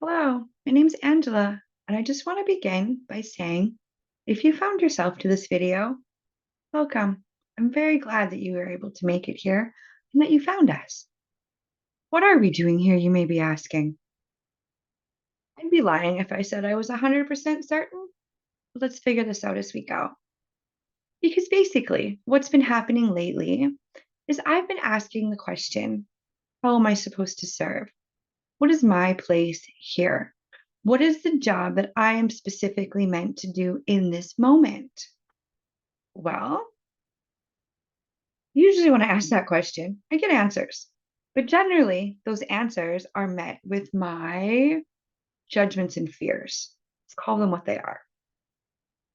Hello, my name's Angela, and I just want to begin by saying if you found yourself to this video, welcome. I'm very glad that you were able to make it here and that you found us. What are we doing here, you may be asking? I'd be lying if I said I was 100% certain. Let's figure this out as we go. Because basically, what's been happening lately is I've been asking the question, how am I supposed to serve? What is my place here? What is the job that I am specifically meant to do in this moment? Well, usually when I ask that question, I get answers. But generally, those answers are met with my judgments and fears. Let's call them what they are.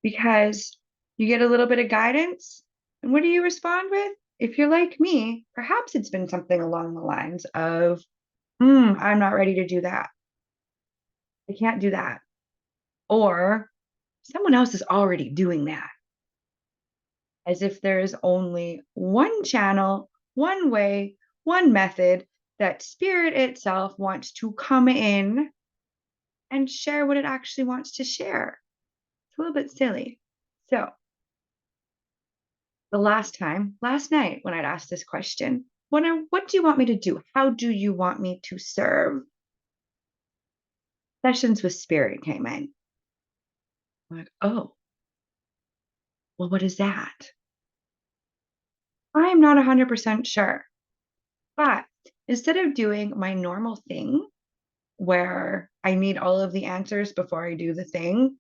Because you get a little bit of guidance, and what do you respond with? If you're like me, perhaps it's been something along the lines of, I'm not ready to do that. I can't do that. Or someone else is already doing that. As if there is only one channel, one way, one method that spirit itself wants to come in and share what it actually wants to share. It's a little bit silly. So, last night, when I'd asked this question, what do you want me to do? How do you want me to serve? Sessions with spirit came in. I'm like, oh, well, what is that? I'm not 100% sure. But instead of doing my normal thing where I need all of the answers before I do the thing,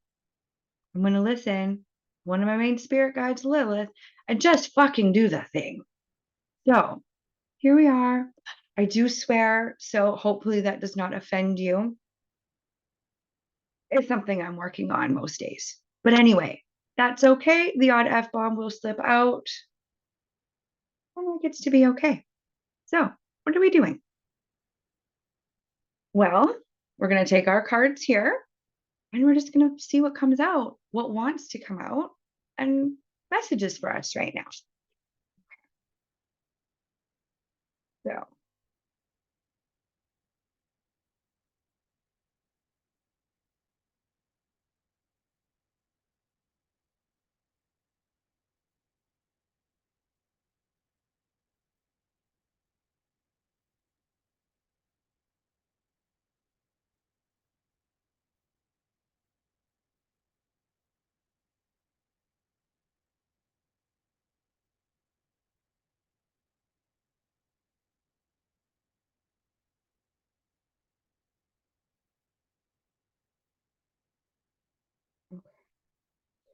I'm going to listen. One of my main spirit guides, Lilith, and just fucking do the thing. So here we are. I do swear, so hopefully that does not offend you. It's something I'm working on most days. But anyway, that's okay. The odd F bomb will slip out, and it gets to be okay. So, what are we doing? Well, we're going to take our cards here and we're just going to see what comes out, what wants to come out, and messages for us right now. So,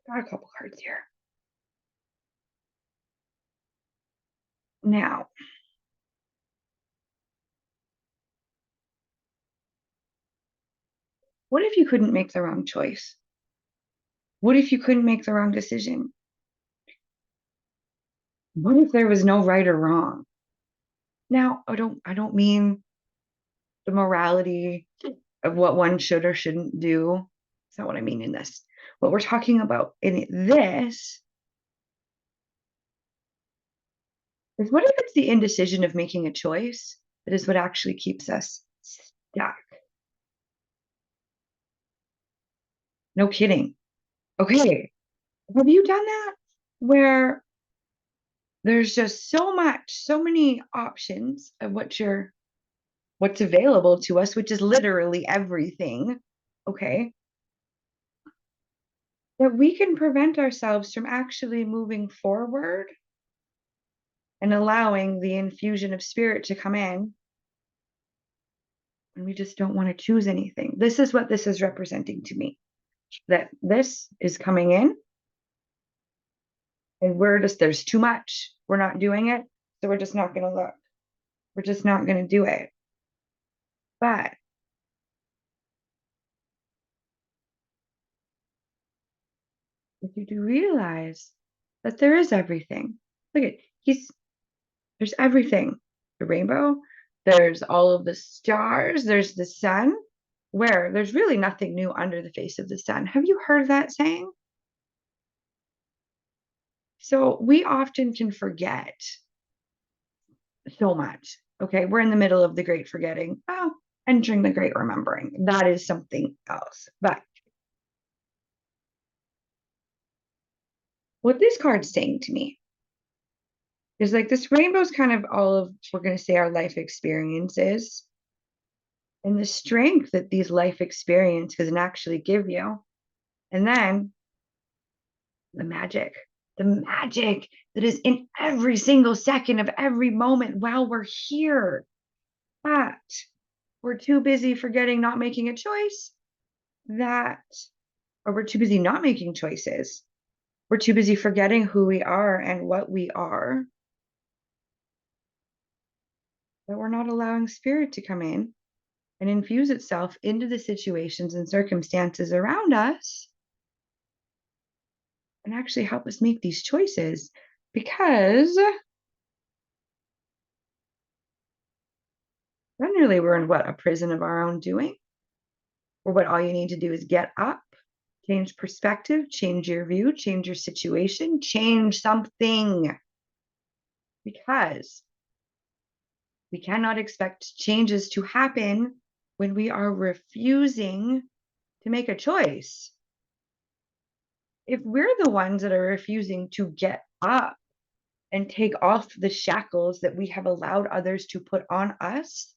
got a couple cards here. Now, what if you couldn't make the wrong choice? What if you couldn't make the wrong decision? What if there was no right or wrong? Now, I don't mean the morality of what one should or shouldn't do. That's not what I mean in this. What we're talking about in this is what if it's the indecision of making a choice that is what actually keeps us stuck? No kidding. Okay. Have you done that? Where there's just so many options of what's available to us, which is literally everything. Okay. That we can prevent ourselves from actually moving forward and allowing the infusion of spirit to come in. And we just don't want to choose anything. This is what this is representing to me. That this is coming in and there's too much. We're not doing it. So we're just not going to look. We're just not going to do it. But if you do realize that there is everything, look at there's everything. The rainbow, there's all of the stars, there's the sun, where there's really nothing new under the face of the sun. Have you heard that saying? So we often can forget so much. Okay, we're in the middle of the great forgetting. Oh, entering the great remembering. That is something else. But what this card's saying to me is like this rainbow is kind of all of, we're going to say, our life experiences and the strength that these life experiences can actually give you. And then the magic that is in every single second of every moment while we're here. But we're too busy forgetting not making a choice or we're too busy not making choices. We're too busy forgetting who we are and what we are, that we're not allowing spirit to come in and infuse itself into the situations and circumstances around us and actually help us make these choices. Because generally we're in a prison of our own doing, or what all you need to do is get up, change perspective, change your view, change your situation, change something. Because we cannot expect changes to happen when we are refusing to make a choice. If we're the ones that are refusing to get up and take off the shackles that we have allowed others to put on us,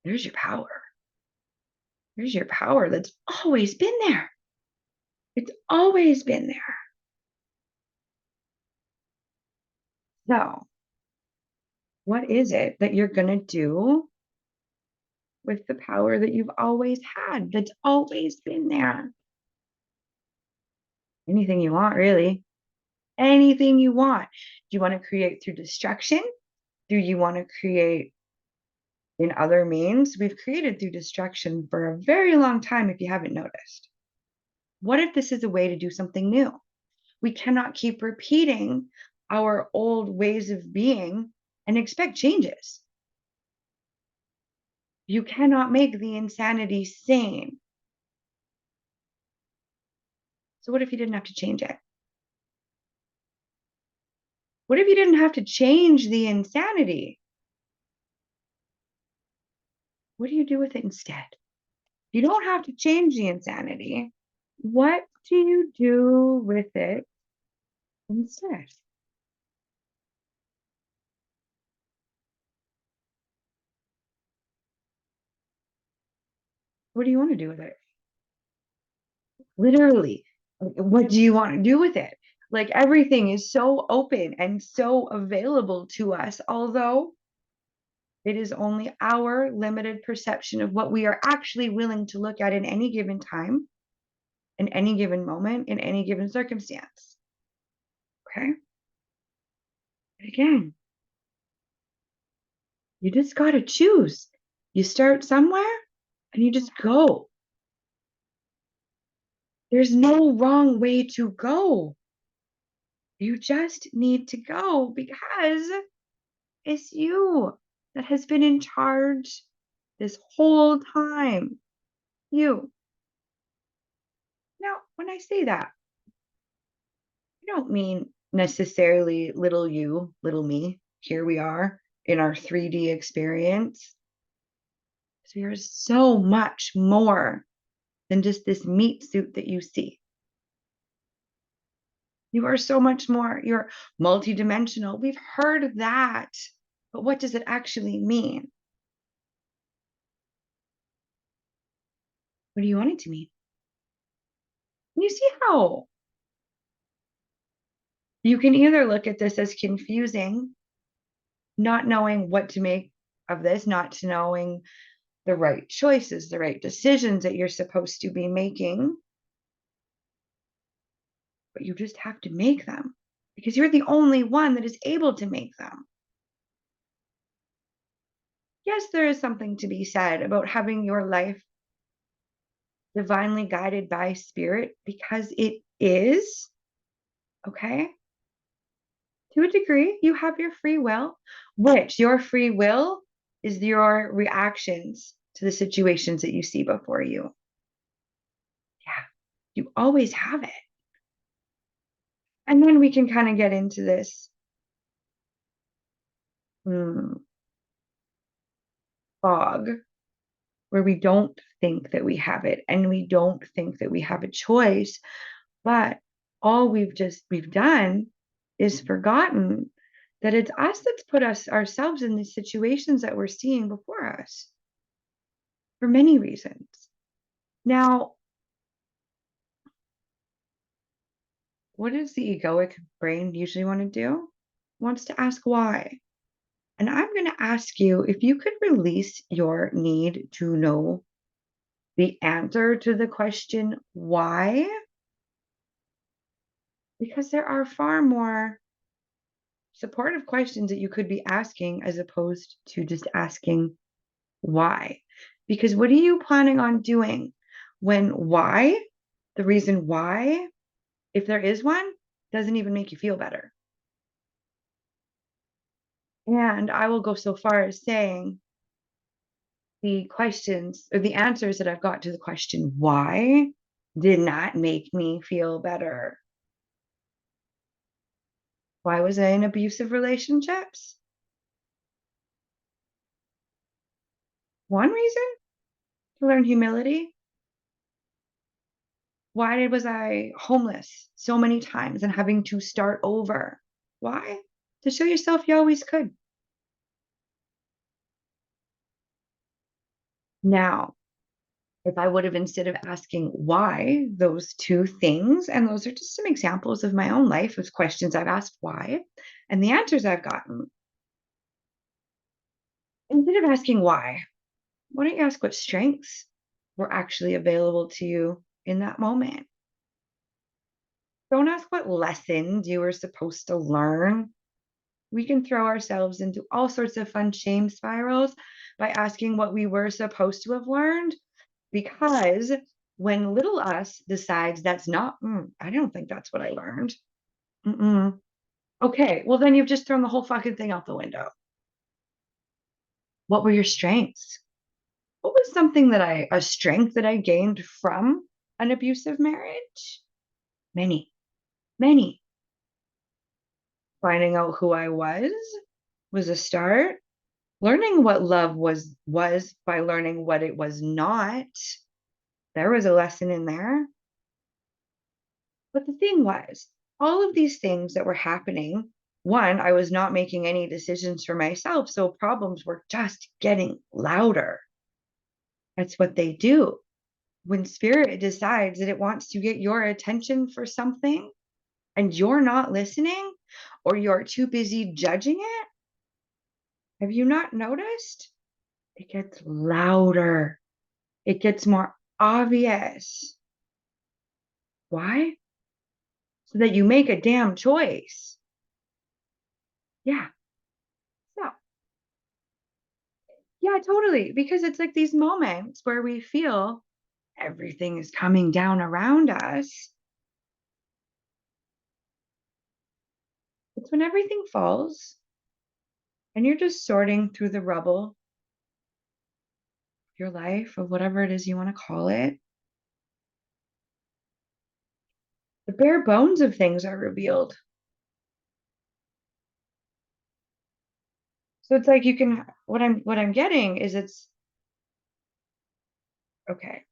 there's your power. There's your power that's always been there. It's always been there. So, what is it that you're going to do with the power that you've always had, that's always been there? Anything you want, really. Anything you want. Do you want to create through destruction? Do you want to create in other means? We've created through destruction for a very long time, if you haven't noticed. What if this is a way to do something new? We cannot keep repeating our old ways of being and expect changes. You cannot make the insanity sane. So what if you didn't have to change it? What if you didn't have to change the insanity? What do you do with it instead? You don't have to change the insanity. What do you do with it instead? What do you want to do with it? Literally, what do you want to do with it? Like, everything is so open and so available to us, although it is only our limited perception of what we are actually willing to look at in any given time, in any given moment, in any given circumstance. Okay? But again, you just got to choose. You start somewhere and you just go. There's no wrong way to go. You just need to go because it's you that has been in charge this whole time. You. Now, when I say that, I don't mean necessarily little you, little me. Here we are in our 3D experience. So you're so much more than just this meat suit that you see. You are so much more. You're multidimensional. We've heard that. But what does it actually mean? What do you want it to mean? You see how you can either look at this as confusing, not knowing what to make of this, not knowing the right choices, the right decisions that you're supposed to be making, but you just have to make them because you're the only one that is able to make them. Yes, there is something to be said about having your life divinely guided by spirit, because it is, okay? To a degree, you have your free will, which your free will is your reactions to the situations that you see before you. Yeah, you always have it. And then we can kind of get into this. fog where we don't think that we have it and we don't think that we have a choice, but all we've done is forgotten that it's us that's put us ourselves in these situations that we're seeing before us for many reasons. Now, what does the egoic brain usually want to do? It wants to ask why. And I'm going to ask you if you could release your need to know the answer to the question why, because there are far more supportive questions that you could be asking as opposed to just asking why. Because what are you planning on doing when why, the reason why, if there is one, doesn't even make you feel better? And I will go so far as saying the questions or the answers that I've got to the question why did not make me feel better. Why was I in abusive relationships? One reason, to learn humility. Why was I homeless so many times and having to start over? Why? To show yourself you always could. Now, if I would have, instead of asking why those two things, and those are just some examples of my own life of questions I've asked why and the answers I've gotten, instead of asking why, why don't you ask what strengths were actually available to you in that moment? Don't ask what lessons you were supposed to learn. We can throw ourselves into all sorts of fun shame spirals by asking what we were supposed to have learned, because when little us decides that's not, I don't think that's what I learned. Mm-mm. Okay, well, then you've just thrown the whole fucking thing out the window. What were your strengths? What was something a strength that I gained from an abusive marriage? Many, many. Finding out who I was a start. Learning what love was by learning what it was not. There was a lesson in there. But the thing was, all of these things that were happening, one, I was not making any decisions for myself, so problems were just getting louder. That's what they do. When spirit decides that it wants to get your attention for something and you're not listening or you're too busy judging it, have you not noticed? It gets louder. It gets more obvious. Why? So that you make a damn choice. Yeah. So, yeah, totally. Because it's like these moments where we feel everything is coming down around us. It's when everything falls and you're just sorting through the rubble of your life, of whatever it is you want to call it. The bare bones of things are revealed. So it's like you can, what I'm getting is it's okay,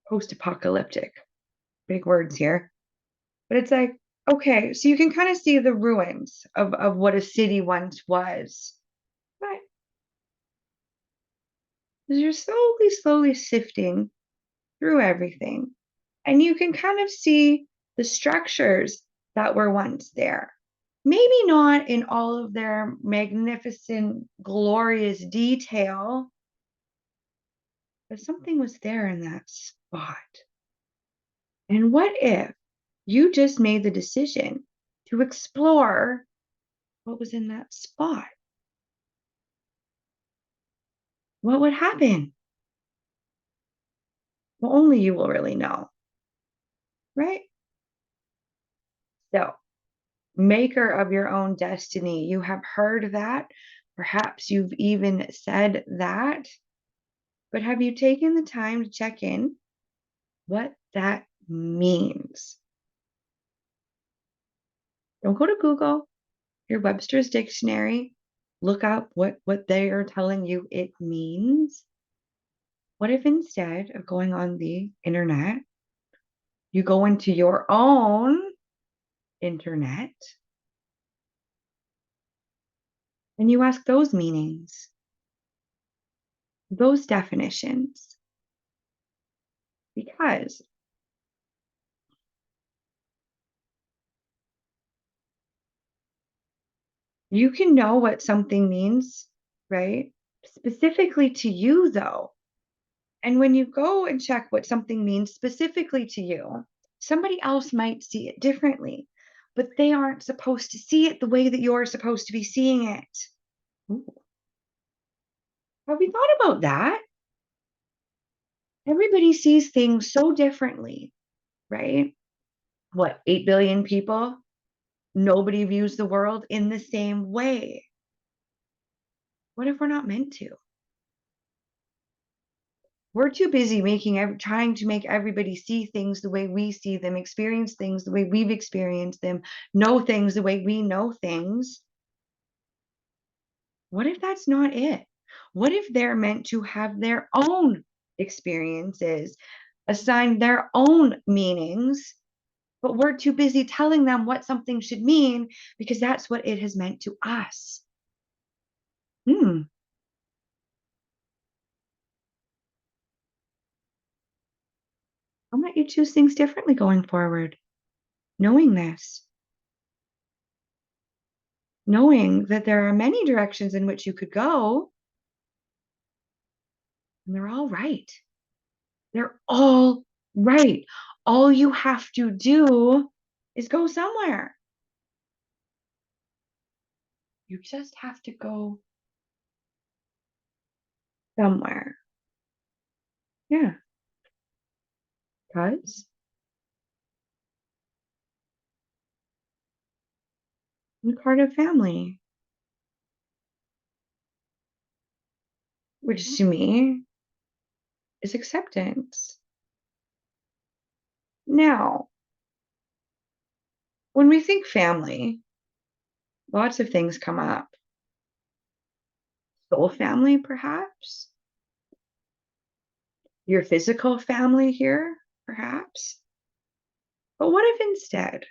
post-apocalyptic, big words here. But it's like, okay, so you can kind of see the ruins of what a city once was. But as you're slowly sifting through everything, and you can kind of see the structures that were once there. Maybe not in all of their magnificent, glorious detail, but something was there in that spot. And what if you just made the decision to explore what was in that spot? What would happen? Well, only you will really know, right? So, maker of your own destiny, you have heard that. Perhaps you've even said that. But have you taken the time to check in what that means? Don't go to Google, your Webster's dictionary. look up what they are telling you it means? What if instead of going on the internet, you go into your own internet and you ask those meanings, those definitions? Because you can know what something means, right? Specifically to you, though. And when you go and check what something means specifically to you, somebody else might see it differently, but they aren't supposed to see it the way that you're supposed to be seeing it. Ooh. Have you thought about that? Everybody sees things so differently, right? What, 8 billion people? Nobody views the world in the same way. What if we're not meant to? We're too busy trying to make everybody see things the way we see them, experience things the way we've experienced them, know things the way we know things. What if that's not it? What if they're meant to have their own experiences, assign their own meanings, but we're too busy telling them what something should mean because that's what it has meant to us? Hmm. I'll let you choose things differently going forward, knowing this. Knowing that there are many directions in which you could go, and they're all right. They're all right. All you have to do is go somewhere. You just have to go somewhere. Yeah. Because you're part of family, which to me is acceptance. Now, when we think family, lots of things come up. Soul family, perhaps. Your physical family here, perhaps. But what if instead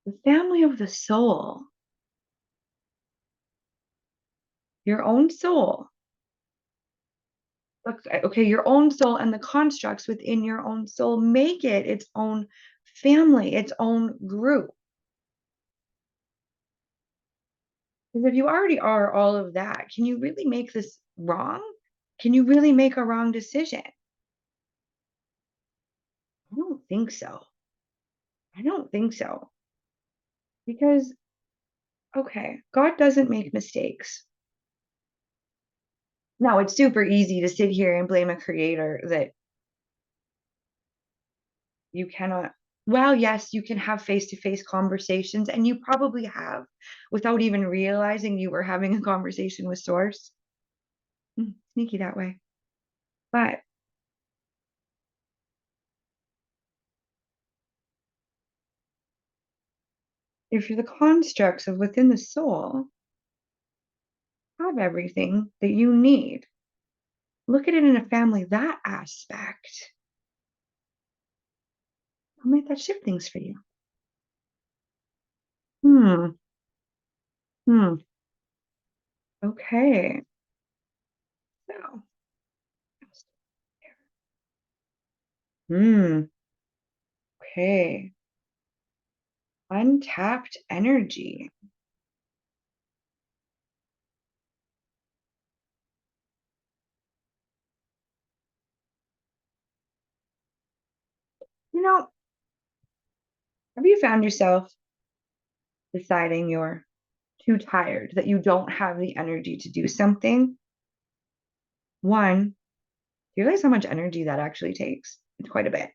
the family of the soul, your own soul, okay, your own soul and the constructs within your own soul make it its own family, its own group? Because if you already are all of that, can you really make this wrong? Can you really make a wrong decision? I don't think so. I don't think so. Because, okay, God doesn't make mistakes. Now, it's super easy to sit here and blame a creator that you cannot. Well, yes, you can have face-to-face conversations, and you probably have without even realizing you were having a conversation with source. Sneaky that way. But if you're the constructs of within the soul have everything that you need, look at it in a family, that aspect. I'll make that shift things for you. Hmm. Hmm. Okay. So. Hmm. Okay. Untapped energy. You know, have you found yourself deciding you're too tired, that you don't have the energy to do something? One, do you realize how much energy that actually takes? It's quite a bit.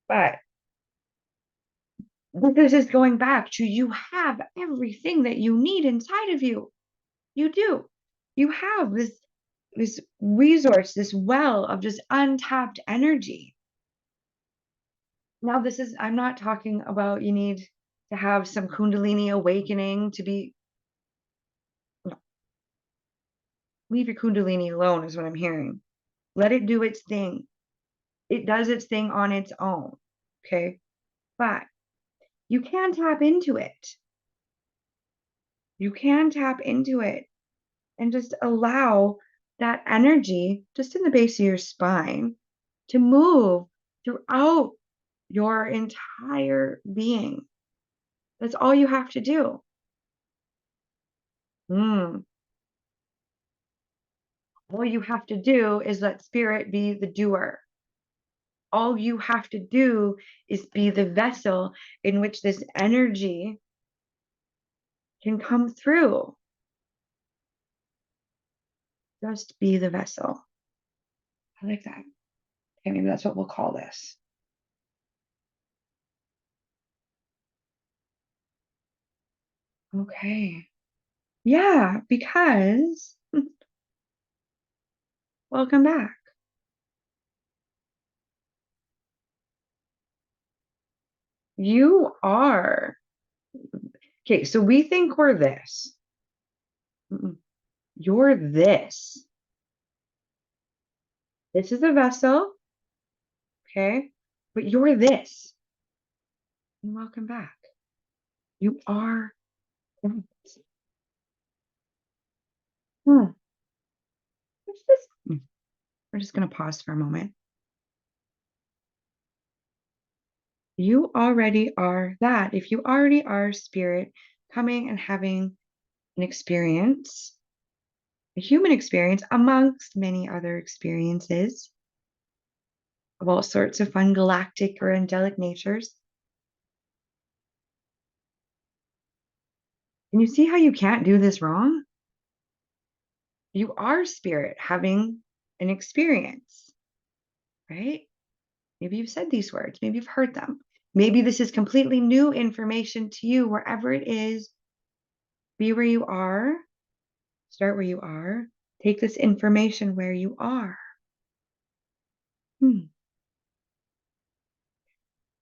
But this is going back to you have everything that you need inside of you. You do. You have this resource, this well of just untapped energy. Now, I'm not talking about you need to have some Kundalini awakening to be, no, leave your Kundalini alone, is what I'm hearing. Let it do its thing. It does its thing on its own. Okay. But you can tap into it. You can tap into it and just allow that energy just in the base of your spine to move throughout your entire being. That's all you have to do. Mm. All you have to do is let spirit be the doer. All you have to do is be the vessel in which this energy can come through. Just be the vessel. I like that. Okay, maybe that's what we'll call this. Okay. Yeah, because welcome back. You are. Okay, so we think we're this. Mm-mm. You're this. This is a vessel, okay? But you're this. And welcome back. You are that. Hmm. What's this? We're just going to pause for a moment. You already are that. If you already are spirit coming and having an experience, a human experience amongst many other experiences of all sorts of fun galactic or angelic natures. And you see how you can't do this wrong? You are spirit having an experience, right? Maybe you've said these words, maybe you've heard them. Maybe this is completely new information to you, wherever it is. Be where you are, start where you are, take this information where you are.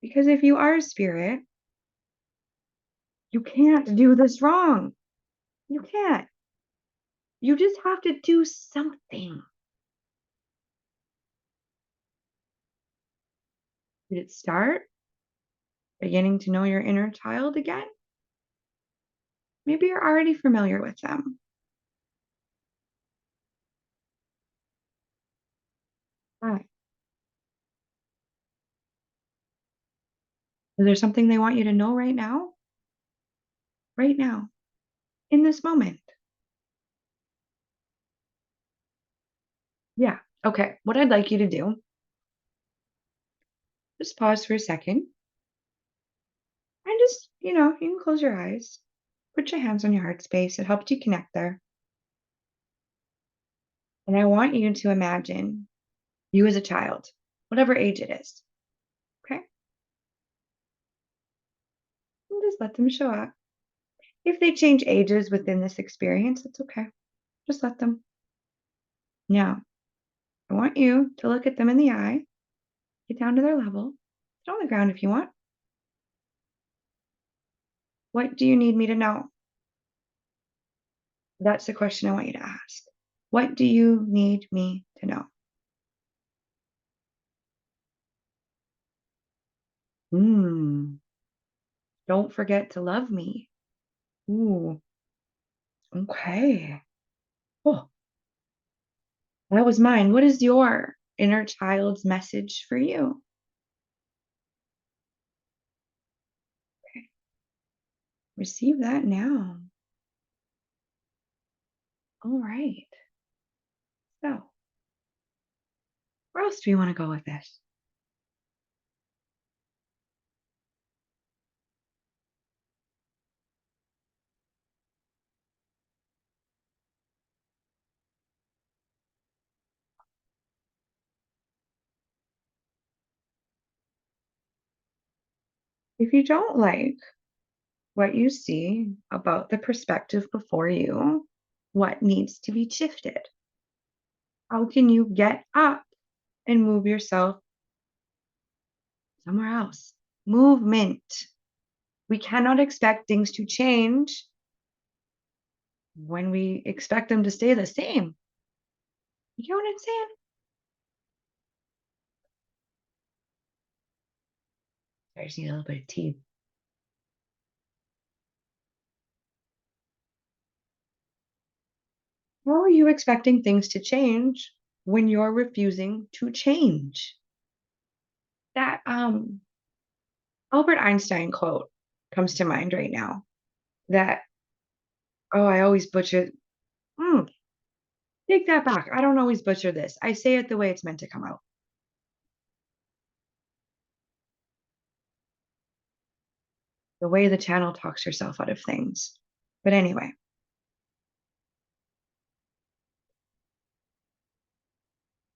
Because if you are spirit, you can't do this wrong. You can't. You just have to do something. Did it start beginning to know your inner child again? Maybe you're already familiar with them. Right. Is there something they want you to know right now? Right now, in this moment. Yeah. Okay. What I'd like you to do, just pause for a second and just, you can close your eyes, put your hands on your heart space. It helps you connect there. And I want you to imagine you as a child, whatever age it is. Okay. And just let them show up. If they change ages within this experience, it's okay. Just let them. Now, I want you to look at them in the eye, get down to their level, sit on the ground if you want. What do you need me to know? That's the question I want you to ask. What do you need me to know? Don't forget to love me. Ooh, okay. Oh, that was mine. What is your inner child's message for you? Okay. Receive that now. All right. So, where else do you want to go with this? If you don't like what you see about the perspective before you, what needs to be shifted? How can you get up and move yourself somewhere else. Movement. We cannot expect things to change when we expect them to stay the same. You know what I'm saying? I just need a little bit of tea. How are you expecting things to change when you're refusing to change? That Albert Einstein quote comes to mind right now. That, oh, I always butcher. Mm, take that back. I don't always butcher this. I say it the way it's meant to come out. The way the channel talks yourself out of things. But anyway,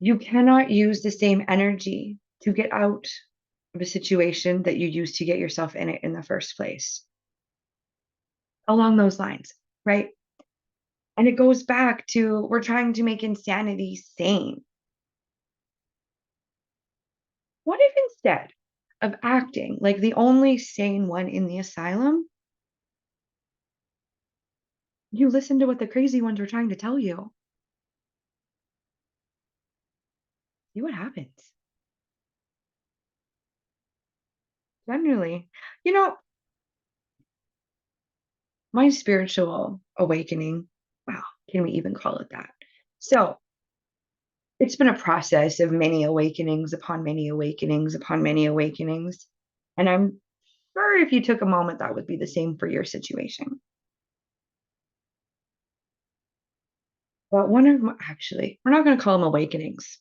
you cannot use the same energy to get out of a situation that you used to get yourself in it in the first place. Along those lines, right? And it goes back to we're trying to make insanity sane. What if instead of acting like the only sane one in the asylum, you listen to what the crazy ones are trying to tell you? See what happens. Generally, you know, my spiritual awakening, wow, can we even call it that? So it's been a process of many awakenings upon many awakenings upon many awakenings. And I'm sure if you took a moment, that would be the same for your situation. But one of my, actually, we're not going to call them awakenings.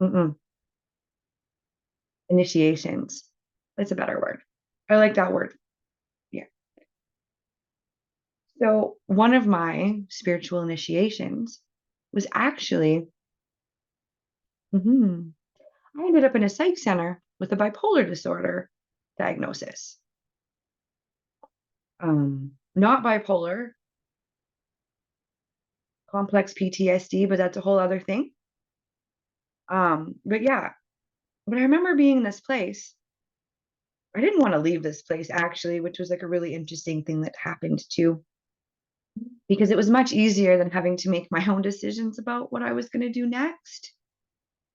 Mm-mm. Initiations. That's a better word. I like that word. Yeah. So one of my spiritual initiations was actually, mhm, I ended up in a psych center with a bipolar disorder diagnosis. Not bipolar, complex PTSD, but that's a whole other thing. But yeah, but I remember being in this place. I didn't want to leave this place actually, which was like a really interesting thing that happened too, because it was much easier than having to make my own decisions about what I was going to do next.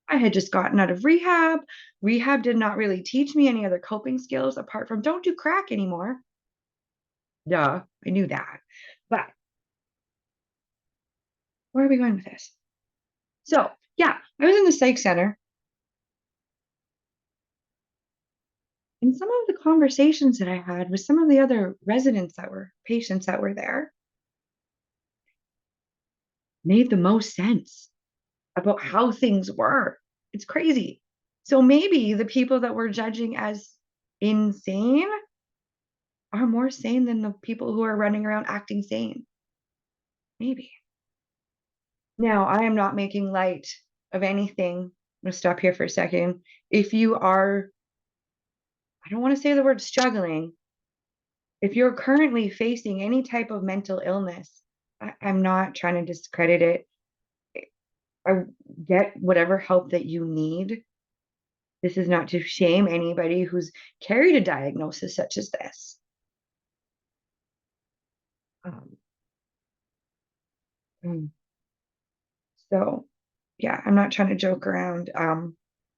I had just gotten out of rehab. Rehab did not really teach me any other coping skills apart from don't do crack anymore. Duh, I knew that. But where are we going with this? So, yeah, I was in the psych center, and some of the conversations that I had with some of the other residents that were patients that were there made the most sense about how things were. It's crazy. So maybe the people that we're judging as insane are more sane than the people who are running around acting sane. Maybe. Now, I am not making light of anything. I'm going to stop here for a second. If you are, I don't want to say the word struggling, if you're currently facing any type of mental illness, I'm not trying to discredit it. I get whatever help that you need. This is not to shame anybody who's carried a diagnosis such as this. Um, mm, so, yeah, I'm not trying to joke around.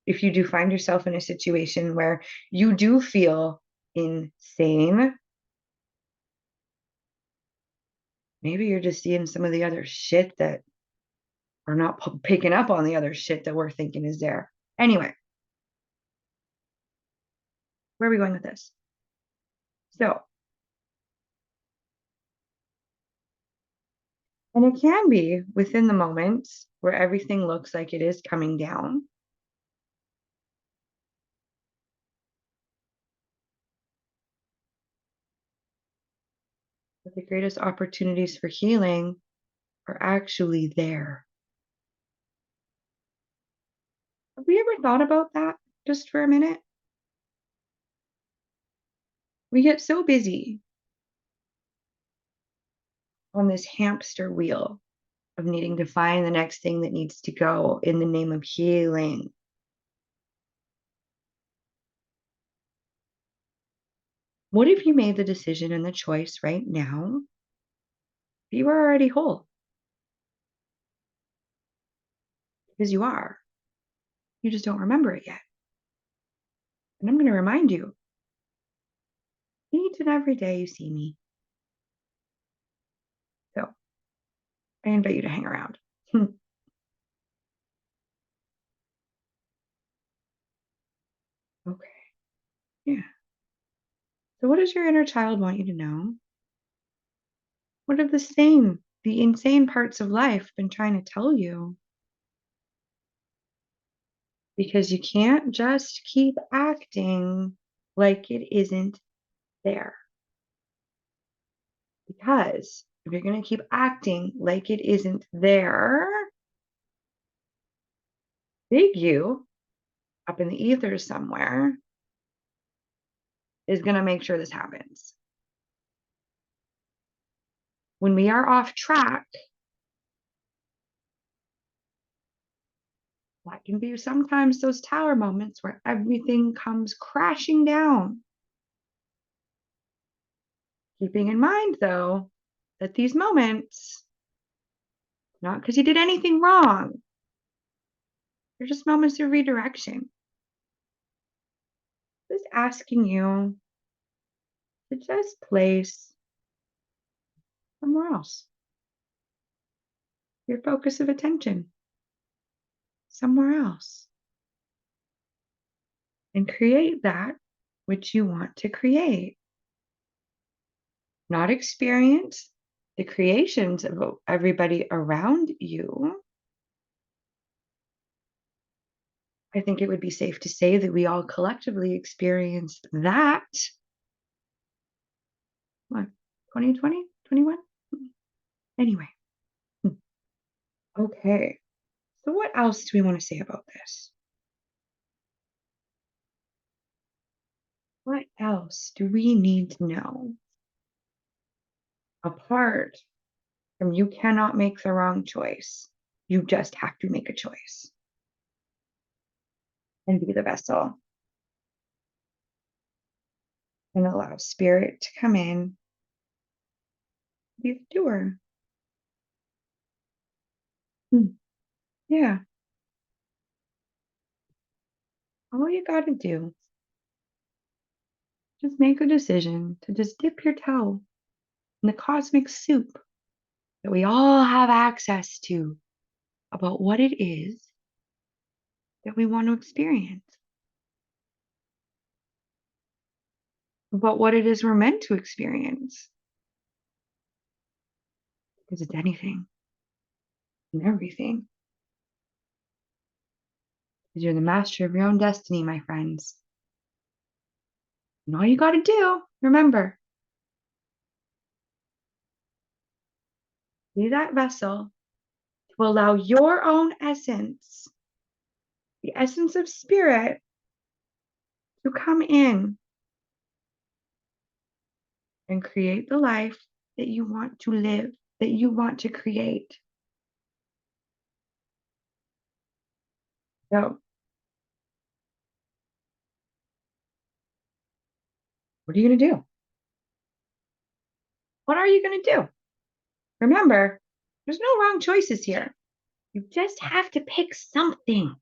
If you do find yourself in a situation where you do feel insane, maybe you're just seeing some of the other shit that are not picking up on the other shit that we're thinking is there. Anyway, where are we going with this? So, and it can be within the moments where everything looks like it is coming down. But the greatest opportunities for healing are actually there. Have we ever thought about that just for a minute? We get so busy on this hamster wheel of needing to find the next thing that needs to go in the name of healing. What if you made the decision and the choice right now? You were already whole because you are. You just don't remember it yet. And I'm going to remind you each and every day you see me. So I invite you to hang around. Okay. Yeah. So what does your inner child want you to know? What have the insane parts of life been trying to tell you? Because you can't just keep acting like it isn't there. Because if you're going to keep acting like it isn't there, big you up in the ether somewhere is going to make sure this happens. When we are off track, that can be sometimes those tower moments where everything comes crashing down. Keeping in mind, though, that these moments, not because you did anything wrong, they're just moments of redirection. Just asking you to just place somewhere else your focus of attention, somewhere else, and create that which you want to create. Not experience the creations of everybody around you. I think it would be safe to say that we all collectively experienced that. What, 2020, 21? Anyway. Okay. So what else do we want to say about this? What else do we need to know? Apart from you cannot make the wrong choice. You just have to make a choice and be the vessel and allow spirit to come in, be the doer. Yeah. All you got to do, just make a decision to just dip your toe in the cosmic soup that we all have access to about what it is that we want to experience, about what it is we're meant to experience. Because it's anything and everything. Because you're the master of your own destiny, my friends. And all you got to do, remember, be that vessel to allow your own essence, the essence of spirit, to come in and create the life that you want to live, that you want to create. So, what are you going to do? What are you going to do? Remember, there's no wrong choices here. You just have to pick something.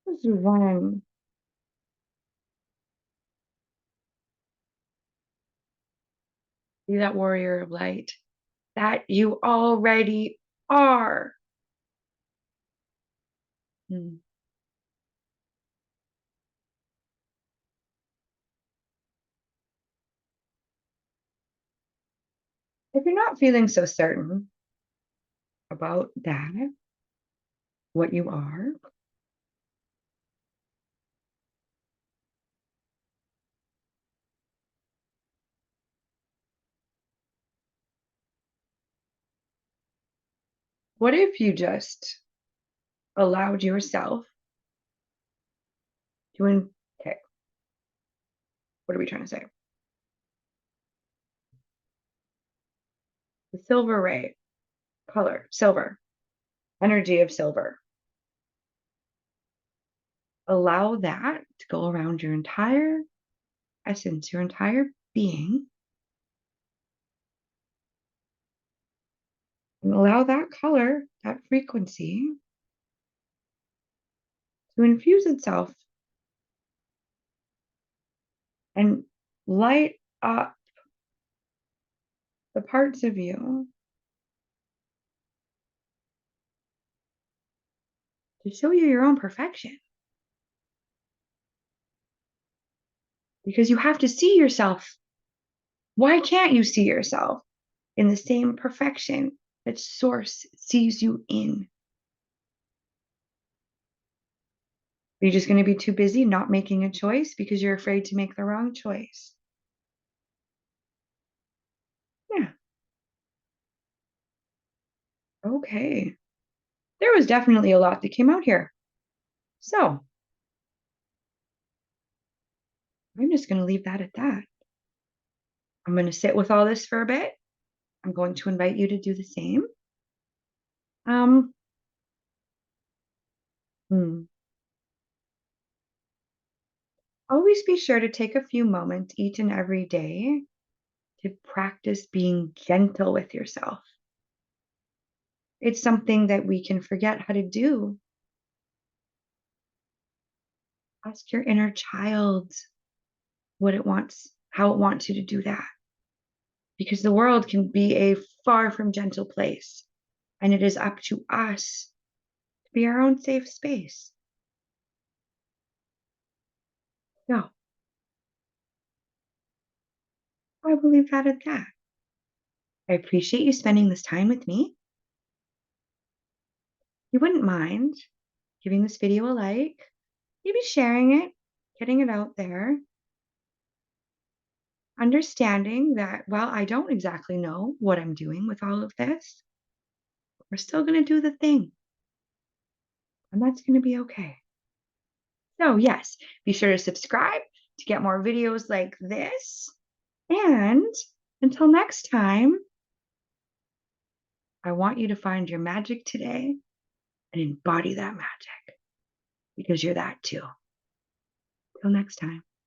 This is one. Be that warrior of light that you already are. Hmm. If you're not feeling so certain about that, what you are, what if you just allowed yourself to, okay, what are we trying to say? The silver ray, color, silver, energy of silver. Allow that to go around your entire essence, your entire being, and allow that color, that frequency, to infuse itself and light up the parts of you to show you your own perfection. Because you have to see yourself. Why can't you see yourself in the same perfection that Source sees you in? Are you just going to be too busy not making a choice because you're afraid to make the wrong choice? Yeah. Okay. There was definitely a lot that came out here. So I'm just going to leave that at that. I'm going to sit with all this for a bit. I'm going to invite you to do the same. Um, hmm. Always be sure to take a few moments each and every day to practice being gentle with yourself. It's something that we can forget how to do. Ask your inner child what it wants, how it wants you to do that. Because the world can be a far from gentle place. And it is up to us to be our own safe space. So I will leave that at that. I appreciate you spending this time with me. You wouldn't mind giving this video a like, maybe sharing it, getting it out there, understanding that while I don't exactly know what I'm doing with all of this, we're still going to do the thing. And that's going to be okay. So, yes, be sure to subscribe to get more videos like this. And until next time, I want you to find your magic today and embody that magic because you're that too. Till next time.